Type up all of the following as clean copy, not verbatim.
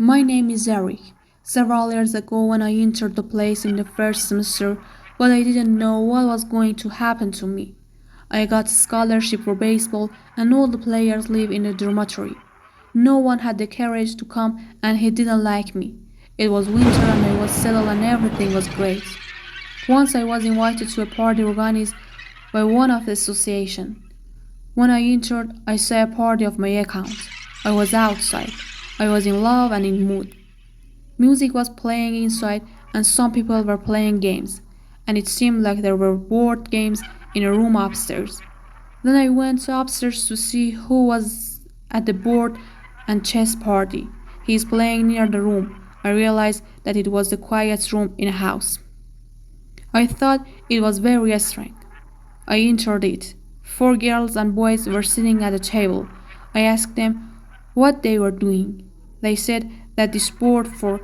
My name is Eric. Several years ago, when I entered the place in the first semester, but I didn't know what was going to happen to me. I got a scholarship for baseball, and all the players live in the dormitory. No one had the courage to come, and he didn't like me. It was winter, and I was settled, and everything was great. Once I was invited to a party organized by one of the association. When I entered, I saw a party of my account. I was outside. I was in love and in mood. Music was playing inside, and some people were playing games, and it seemed like there were board games in a room upstairs. Then I went upstairs to see who was at the board and chess party. He is playing near the room. I realized that it was the quiet room in a house. I thought it was very strange. I entered it. Four girls and boys were sitting at a table. I asked them what they were doing. They said that this board for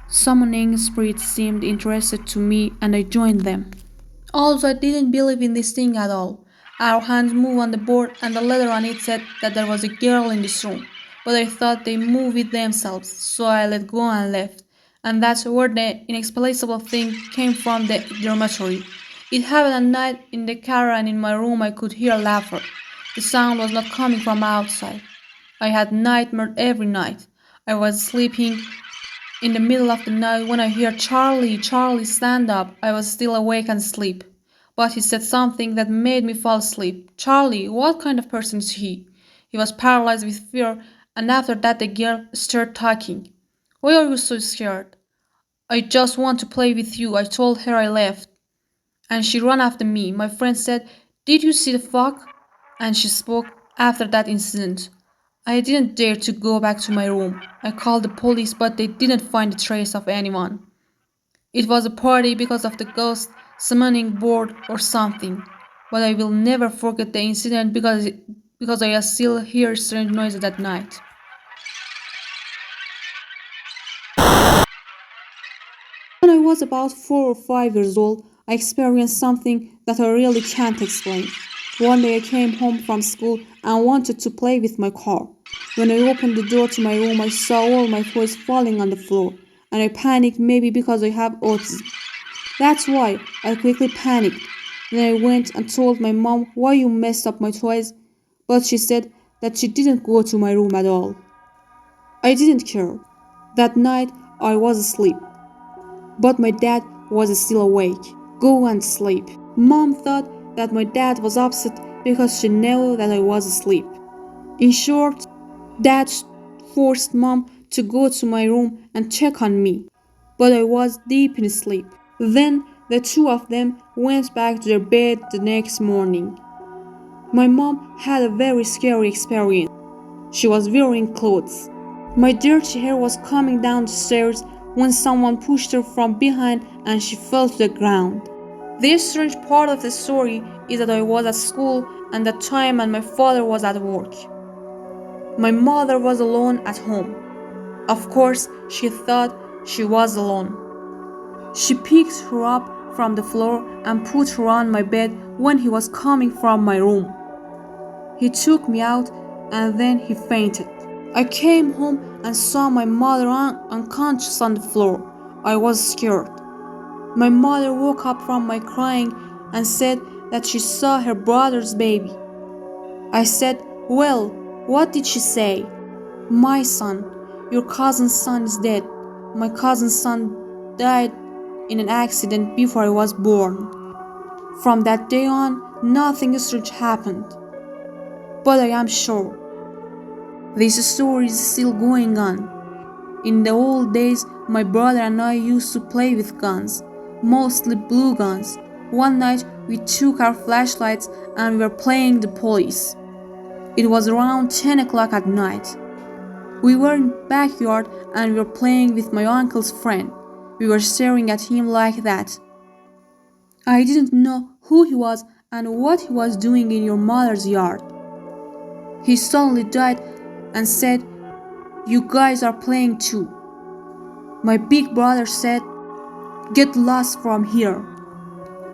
summoning spirits seemed interested to me and I joined them. Also, I didn't believe in this thing at all. Our hands moved on the board and the letter on it said that there was a girl in this room. But I thought they moved it themselves, so I let go and left. And that's where the inexplicable thing came from the dormitory. It happened at night in the car and in my room I could hear laughter. The sound was not coming from outside. I had nightmares every night. I was sleeping in the middle of the night when I heard Charlie, Charlie, stand up. I was still awake and asleep. But he said something that made me fall asleep. Charlie, what kind of person is he? He was paralyzed with fear, and after that the girl started talking. Why are you so scared? I just want to play with you. I told her I left. And she ran after me. My friend said, did you see the fog? And she spoke after that incident. I didn't dare to go back to my room. I called the police, but they didn't find a trace of anyone. It was a party because of the ghost summoning board or something. But I will never forget the incident because I still hear strange noises at night. When I was about 4 or 5 years old, I experienced something that I really can't explain. One day I came home from school and wanted to play with my car. When I opened the door to my room, I saw all my toys falling on the floor, and I panicked maybe because I have autism. That's why I quickly panicked. Then I went and told my mom why you messed up my toys, but she said that she didn't go to my room at all. I didn't care. That night I was asleep. But my dad was still awake. Go and sleep. Mom thought that my dad was upset because she knew that I was asleep. In short, dad forced mom to go to my room and check on me. But I was deep in sleep. Then the two of them went back to their bed the next morning. My mom had a very scary experience. She was wearing clothes. My dirty hair was coming down the stairs when someone pushed her from behind and she fell to the ground. The strange part of the story is that I was at school at that time and my father was at work. My mother was alone at home. Of course, she thought she was alone. She picked her up from the floor and put her on my bed when he was coming from my room. He took me out and then he fainted. I came home and saw my mother unconscious on the floor. I was scared. My mother woke up from my crying and said that she saw her brother's baby. I said, well, what did she say? My son, your cousin's son is dead. My cousin's son died in an accident before I was born. From that day on, nothing strange happened. But I am sure this story is still going on. In the old days, my brother and I used to play with guns, mostly blue guns. One night, we took our flashlights and we were playing the police. It was around 10 o'clock at night. We were in the backyard and we were playing with my uncle's friend. We were staring at him like that. I didn't know who he was and what he was doing in your mother's yard. He suddenly died and said, you guys are playing too. My big brother said, get lost from here.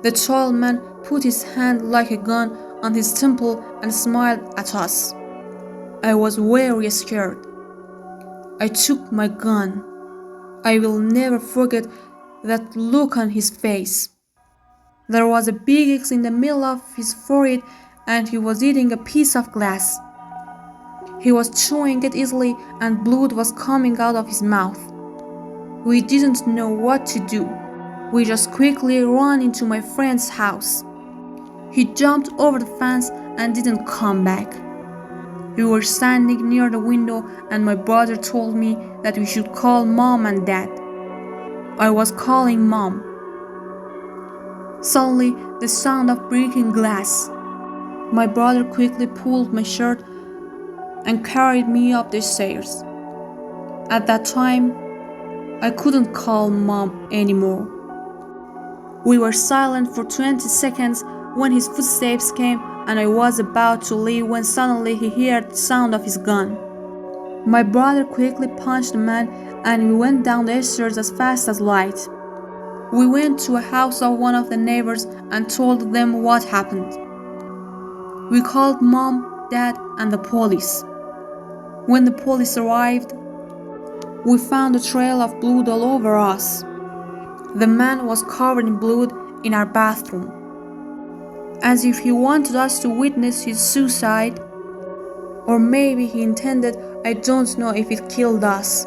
The tall man put his hand like a gun on his temple and smiled at us. I was very scared. I took my gun. I will never forget that look on his face. There was a big X in the middle of his forehead and he was eating a piece of glass. He was chewing it easily and blood was coming out of his mouth. We didn't know what to do. We just quickly ran into my friend's house. He jumped over the fence and didn't come back. We were standing near the window and my brother told me that we should call mom and dad. I was calling mom. Suddenly, the sound of breaking glass. My brother quickly pulled my shirt and carried me up the stairs. At that time, I couldn't call mom anymore. We were silent for 20 seconds when his footsteps came and I was about to leave when suddenly he heard the sound of his gun. My brother quickly punched the man and we went down the stairs as fast as light. We went to a house of one of the neighbors and told them what happened. We called mom, dad, and the police. When the police arrived, we found a trail of blood all over us. The man was covered in blood in our bathroom, as if he wanted us to witness his suicide, or maybe he intended, I don't know if it killed us.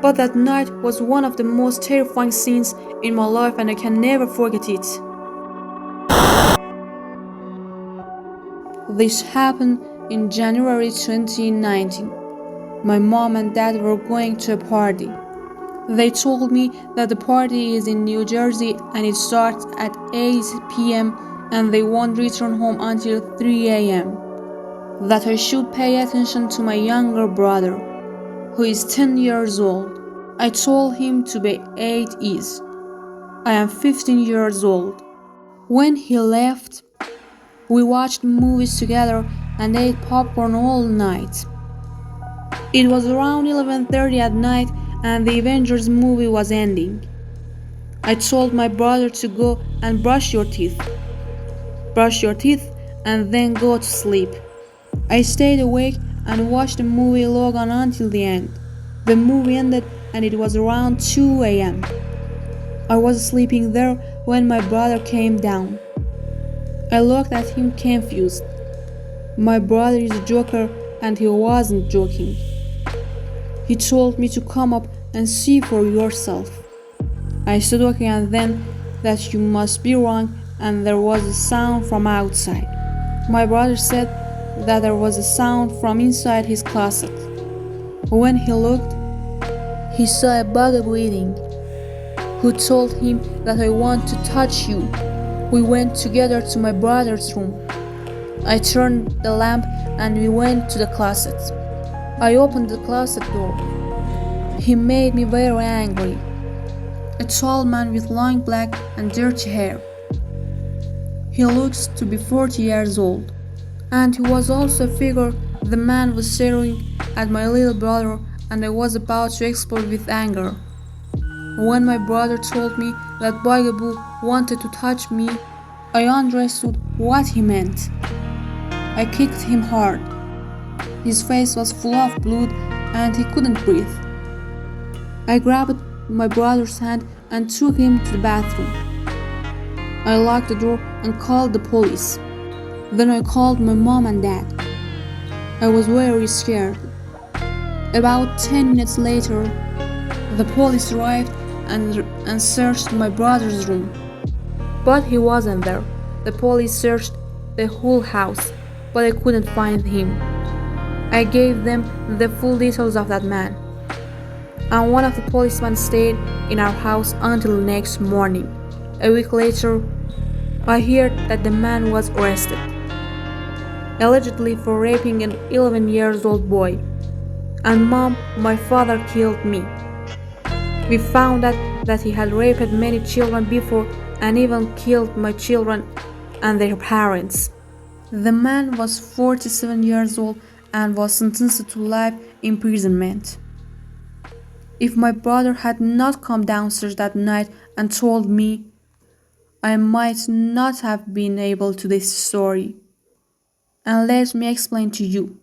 But that night was one of the most terrifying scenes in my life and I can never forget it. This happened in January 2019. My mom and dad were going to a party. They told me that the party is in New Jersey and it starts at 8 p.m. and they won't return home until 3 a.m. That I should pay attention to my younger brother, who is 10 years old. I told him to be 8 is. I am 15 years old. When he left, we watched movies together and ate popcorn all night. It was around 11:30 at night and the Avengers movie was ending. I told my brother to go and brush your teeth. Brush your teeth and then go to sleep. I stayed awake and watched the movie log on until the end. The movie ended and it was around 2 a.m. I was sleeping there when my brother came down. I looked at him confused. My brother is a joker and he wasn't joking. He told me to come up and see for yourself. I said okay and then that you must be wrong and there was a sound from outside. My brother said that there was a sound from inside his closet. When he looked, he saw a bugaboo eating, who told him that I want to touch you. We went together to my brother's room. I turned the lamp and we went to the closet. I opened the closet door. He made me very angry. A tall man with long black and dirty hair. He looks to be 40 years old. And he was also a figure. The man was staring at my little brother and I was about to explode with anger. When my brother told me that Bugaboo wanted to touch me, I understood what he meant. I kicked him hard. His face was full of blood and he couldn't breathe. I grabbed my brother's hand and took him to the bathroom. I locked the door and called the police. Then I called my mom and dad. I was very scared. About 10 minutes later, the police arrived and searched my brother's room. But he wasn't there. The police searched the whole house, but I couldn't find him. I gave them the full details of that man. And one of the policemen stayed in our house until the next morning. A week later, I heard that the man was arrested, allegedly for raping an 11-year-old boy. And mom, my father killed me. We found out that he had raped many children before and even killed my children and their parents. The man was 47 years old and was sentenced to life imprisonment. If my brother had not come downstairs that night and told me, I might not have been able to this story. And let me explain to you.